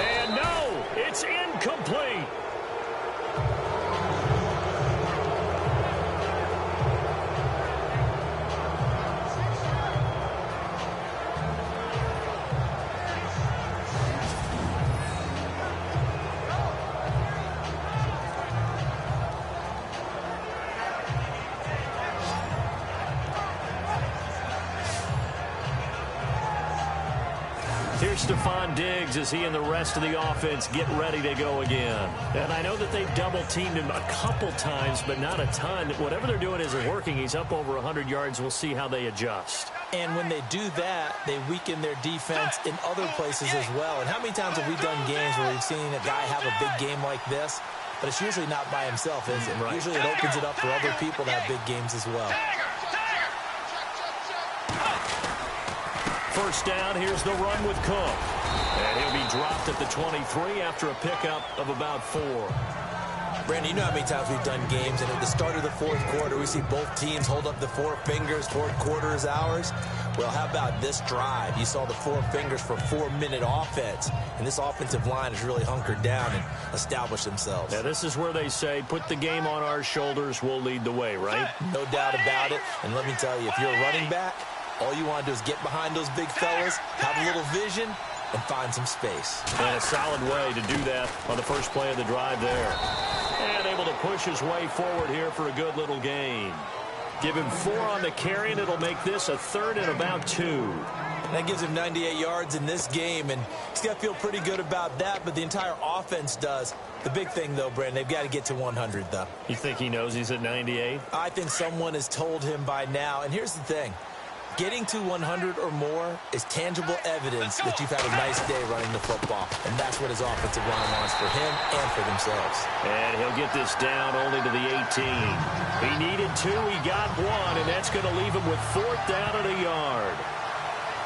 And no, it's incomplete. Here's Stephon Diggs as he and the rest of the offense get ready to go again. And I know that they've double-teamed him a couple times, but not a ton. Whatever they're doing isn't working. He's up over 100 yards. We'll see how they adjust. And when they do that, they weaken their defense in other places as well. And how many times have we done games where we've seen a guy have a big game like this? But it's usually not by himself, is it? Right. Usually it opens it up for other people to have big games as well. First down, here's the run with Cook. And he'll be dropped at the 23 after a pickup of about 4. Brandon, you know how many times we've done games, and at the start of the 4th quarter, we see both teams hold up the 4 fingers, 4th quarter is ours. Well, how about this drive? You saw the 4 fingers for 4-minute offense, and this offensive line has really hunkered down and established themselves. Now, this is where they say, put the game on our shoulders, we'll lead the way, right? No doubt about it, and let me tell you, if you're a running back, all you want to do is get behind those big fellas, have a little vision, and find some space. And a solid way to do that on the first play of the drive there. And able to push his way forward here for a good little gain. Give him 4 on the carry, and it'll make this a 3rd and about 2. That gives him 98 yards in this game, and he's got to feel pretty good about that, but the entire offense does. The big thing, though, Brandon, they've got to get to 100, though. You think he knows he's at 98? I think someone has told him by now, and here's the thing. Getting to 100 or more is tangible evidence that you've had a nice day running the football. And that's what his offensive line wants for him and for themselves. And he'll get this down only to the 18. He needed 2, he got 1, and that's going to leave him with 4th down and a yard.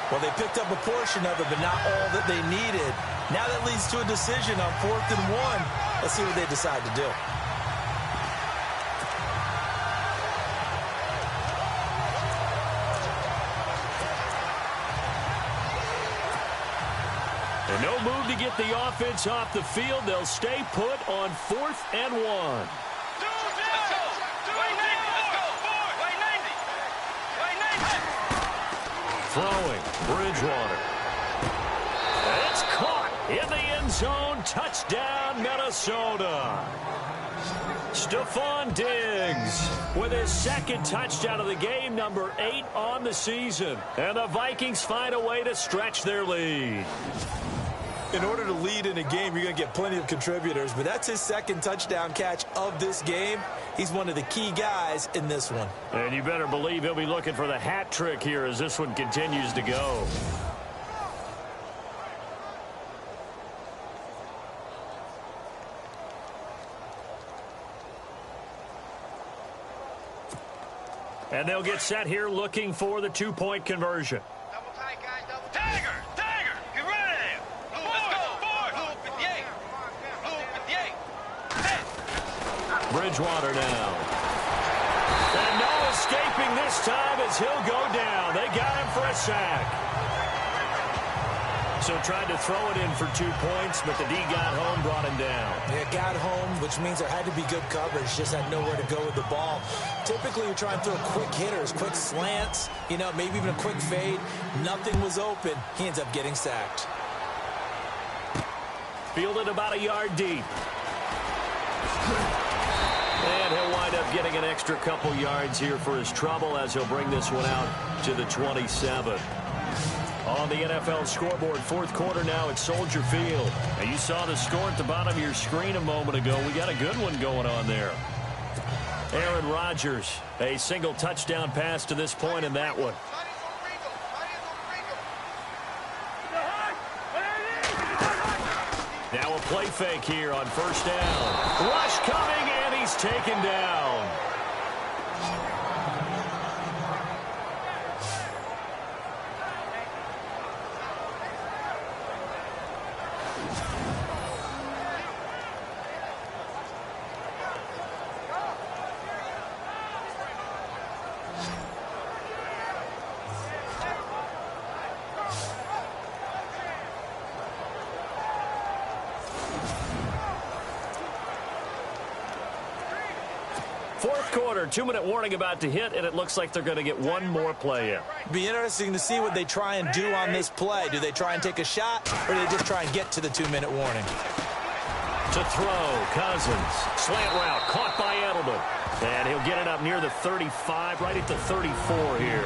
Well, they picked up a portion of it, but not all that they needed. Now that leads to a decision on 4th and 1. Let's see what they decide to do. And no move to get the offense off the field. They'll stay put on 4th and 1. Throwing, Bridgewater. It's caught in the end zone. Touchdown, Minnesota. Stephon Diggs with his 2nd touchdown of the game, number 8 on the season. And the Vikings find a way to stretch their lead. In order to lead in a game, you're going to get plenty of contributors, but that's his 2nd touchdown catch of this game. He's one of the key guys in this one. And you better believe he'll be looking for the hat trick here as this one continues to go. And they'll get set here looking for the 2-point conversion. Double tight, guys. Bridgewater now. And no escaping this time as he'll go down. They got him for a sack. So tried to throw it in for 2 points, but the D got home, brought him down. Yeah, got home, which means there had to be good coverage. Just had nowhere to go with the ball. Typically, you're trying to throw quick hitters, quick slants, maybe even a quick fade. Nothing was open. He ends up getting sacked. Fielded about a yard deep. And he'll wind up getting an extra couple yards here for his trouble as he'll bring this one out to the 27. On the NFL scoreboard, fourth quarter now at Soldier Field. And you saw the score at the bottom of your screen a moment ago. We got a good one going on there. Aaron Rodgers, a single touchdown pass to this point in that one. Now a play fake here on first down. Rush coming, and he's taken down. Fourth quarter, 2-minute warning about to hit, and it looks like they're going to get one more play in. Be interesting to see what they try and do on this play. Do they try and take a shot, or do they just try and get to the 2-minute warning? To throw, Cousins. Slant route, caught by Edelman. And he'll get it up near the 35, right at the 34 here.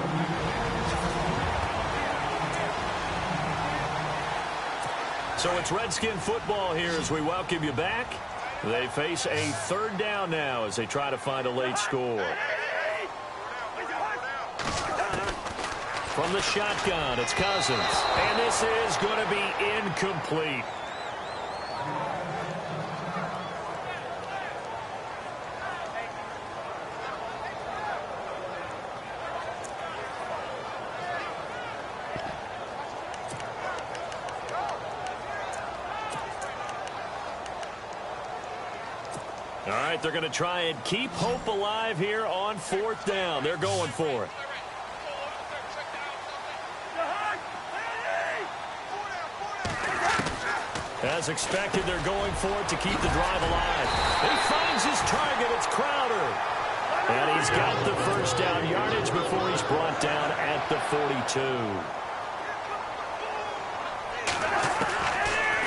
So it's Redskin football here as we welcome you back. They face a third down now as they try to find a late score. From the shotgun, it's Cousins. And this is going to be incomplete. All right, they're going to try and keep hope alive here on fourth down. They're going for it. As expected, they're going for it to keep the drive alive. He finds his target. It's Crowder. And he's got the first down yardage before he's brought down at the 42.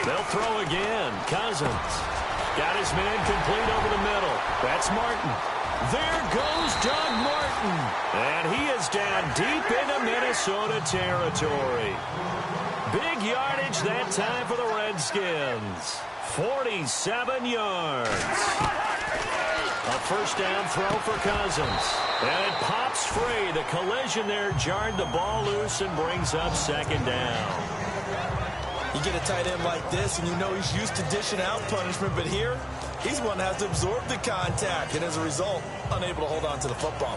They'll throw again. Cousins. Got his man complete over the middle. That's Martin. There goes Doug Martin. And he is down deep into Minnesota territory. Big yardage that time for the Redskins. 47 yards. A first down throw for Cousins. And it pops free. The collision there jarred the ball loose and brings up second down. You get a tight end like this, and you know he's used to dishing out punishment, but here, he's one that has to absorb the contact, and as a result, unable to hold on to the football.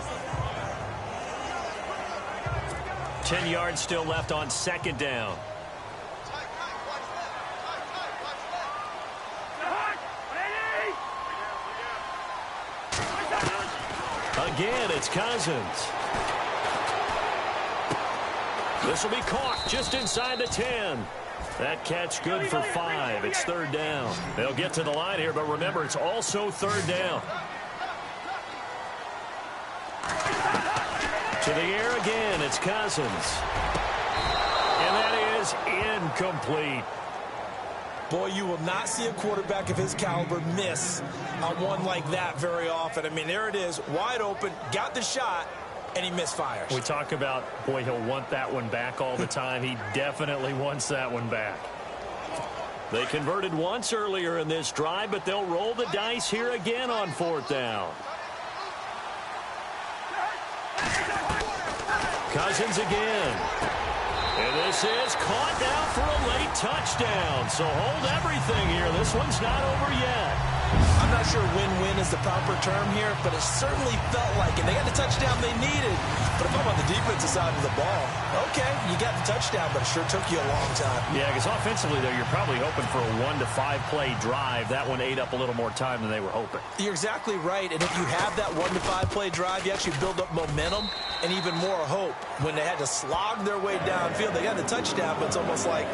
10 yards still left on second down. Again, it's Cousins. This will be caught just inside the 10. That catch good for 5. It's third down. They'll get to the line here, but remember, it's also third down. To the air again, it's Cousins. And that is incomplete. Boy, you will not see a quarterback of his caliber miss on one like that very often. I mean, there it is, wide open, got the shot, and he misfires. We talk about, boy, he'll want that one back all the time. He definitely wants that one back. They converted once earlier in this drive, but they'll roll the dice here again on fourth down. Cousins again. And this is caught now for a late touchdown. So hold everything here. This one's not over yet. I'm not sure win-win is the proper term here, but it certainly felt like it. They got the touchdown they needed. But if I'm on the defensive side of the ball, okay, you got the touchdown, but it sure took you a long time. Yeah, because offensively, though, you're probably hoping for a 1 to 5 play drive. That one ate up a little more time than they were hoping. You're exactly right, and if you have that 1 to 5 play drive, you actually build up momentum and even more hope. When they had to slog their way downfield, they got the touchdown, but it's almost like,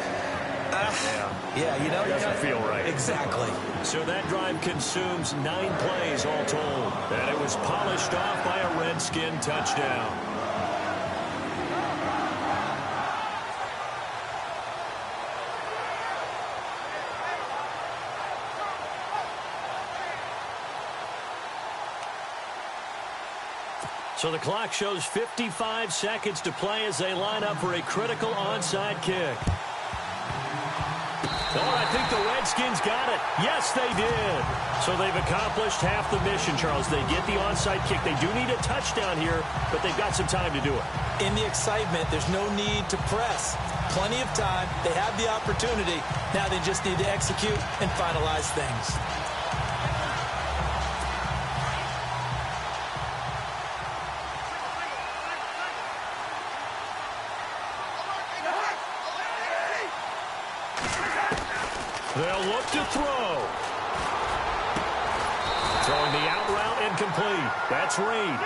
yeah, you know, it doesn't feel right. Exactly. So that drive consumes 9 plays all told, and it was polished off by a Redskin touchdown. So the clock shows 55 seconds to play as they line up for a critical onside kick. Oh, I think the Redskins got it. Yes, they did. So they've accomplished half the mission, Charles. They get the onside kick. They do need a touchdown here, but they've got some time to do it. In the excitement, there's no need to press. Plenty of time. They have the opportunity. Now they just need to execute and finalize things. They'll look to throw. Throwing the out route incomplete. That's Reed.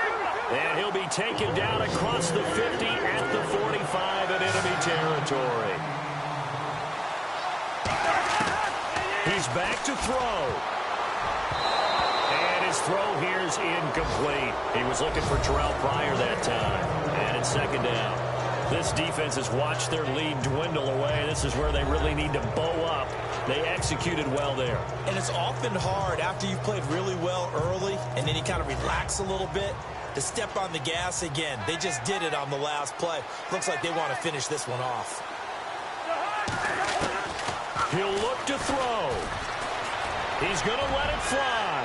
And he'll be taken down across the 50 at the 45 in enemy territory. He's back to throw. And his throw here's incomplete. He was looking for Terrell Pryor that time. And it's second down. This defense has watched their lead dwindle away. This is where they really need to bow up. They executed well there. And it's often hard after you've played really well early and then you kind of relax a little bit to step on the gas again. They just did it on the last play. Looks like they want to finish this one off. He'll look to throw. He's going to let it fly.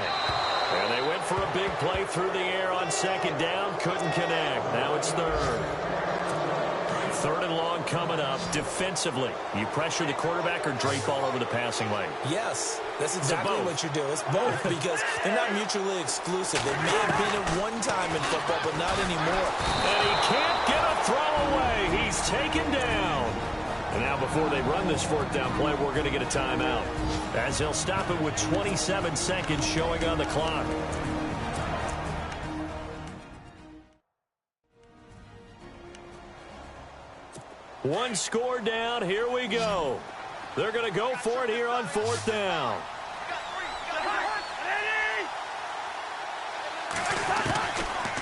And they went for a big play through the air on second down. Couldn't connect. Now it's third. Third and long coming up. Defensively, you pressure the quarterback or drape all over the passing lane? Yes, that's exactly what you do. It's both because they're not mutually exclusive. They may have been at one time in football, but not anymore. And he can't get a throw away. He's taken down. And now before they run this fourth down play, we're going to get a timeout, as he'll stop it with 27 seconds showing on the clock. One score down. Here we go. They're going to go for it here on fourth down.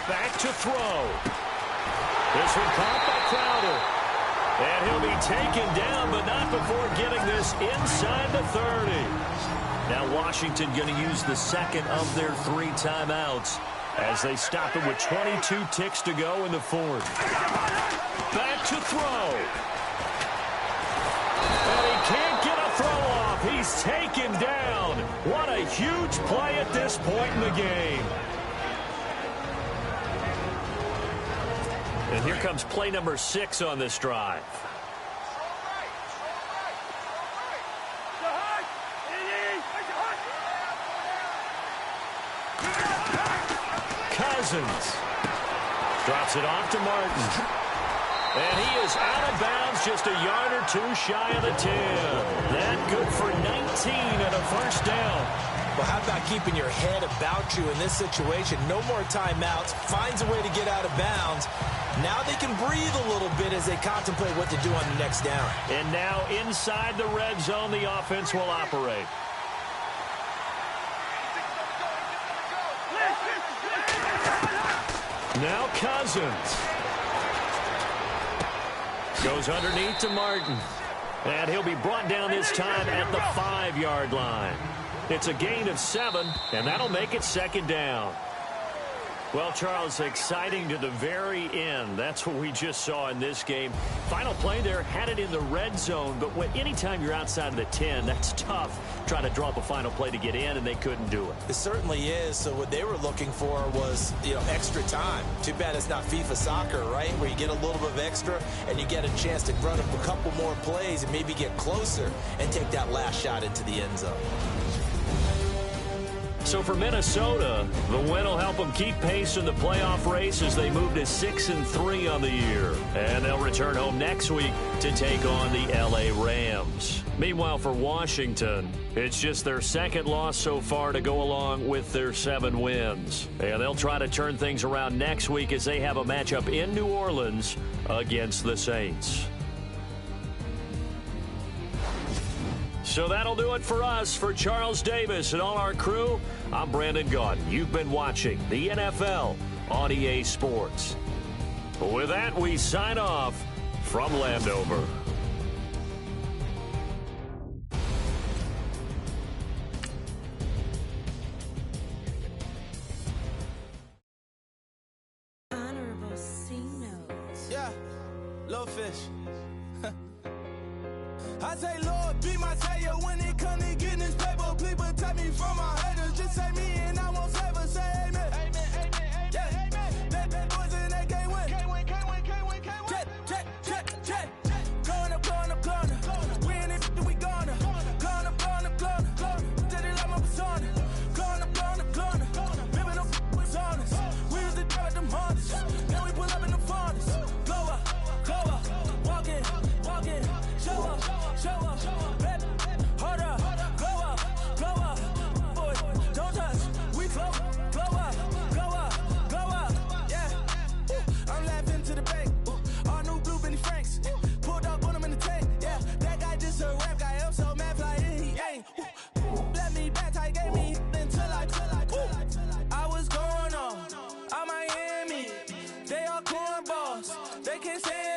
Back to throw. This one caught by Crowder. And he'll be taken down, but not before getting this inside the 30. Now Washington going to use the second of their 3 timeouts as they stop it with 22 ticks to go in the fourth. Back to throw. And he can't get a throw off. He's taken down. What a huge play at this point in the game. And here comes play number 6 on this drive. Cousins drops it off to Martin. And he is out of bounds, just a yard or 2 shy of the 10. That good for 19 and a first down. Well, how about keeping your head about you in this situation? No more timeouts. Finds a way to get out of bounds. Now they can breathe a little bit as they contemplate what to do on the next down. And now inside the red zone, the offense will operate. Now Cousins. Goes underneath to Martin. And he'll be brought down this time at the 5-yard line. It's a gain of 7, and that'll make it second down. Well, Charles, exciting to the very end. That's what we just saw in this game. Final play there, had it in the red zone, but anytime you're outside of the 10, that's tough. Trying to draw up a final play to get in, and they couldn't do it. It certainly is. So what they were looking for was, extra time. Too bad it's not FIFA soccer, right, where you get a little bit of extra, and you get a chance to run up a couple more plays and maybe get closer and take that last shot into the end zone. So for Minnesota, the win will help them keep pace in the playoff race as they move to 6-3 on the year. And they'll return home next week to take on the LA Rams. Meanwhile, for Washington, it's just their second loss so far to go along with their 7 wins. And they'll try to turn things around next week as they have a matchup in New Orleans against the Saints. So that'll do it for us. For Charles Davis and all our crew, I'm Brandon Gaudin. You've been watching the NFL on EA Sports. With that, we sign off from Landover. Honorable C notes. Yeah, little fish. I say, Lord, be my savior when it comes to getting this paper. Please protect me from my haters. Just say me and I won't save us. Say amen. Amen, amen, yeah. Amen. That boys and they can't win. Can't win, can't win, can't win, can't win. Jet. Going up. We in it, we gonna. Going up. Did it like my persona. Going up. Living up was honest. We was the dirt, them hardest. Then we pull up in the furnace. Glow up. Walking. Show up, baby, hold up, glow up, boy, don't touch, we glow up, yeah, I'm laughing to the bank, all new blue Benny Franks, pulled up on him in the tank, yeah, that guy just a rap guy, I'm so mad flying, he ain't, let me back, I gave me until I was going on Miami, they all cornballs, they can't stand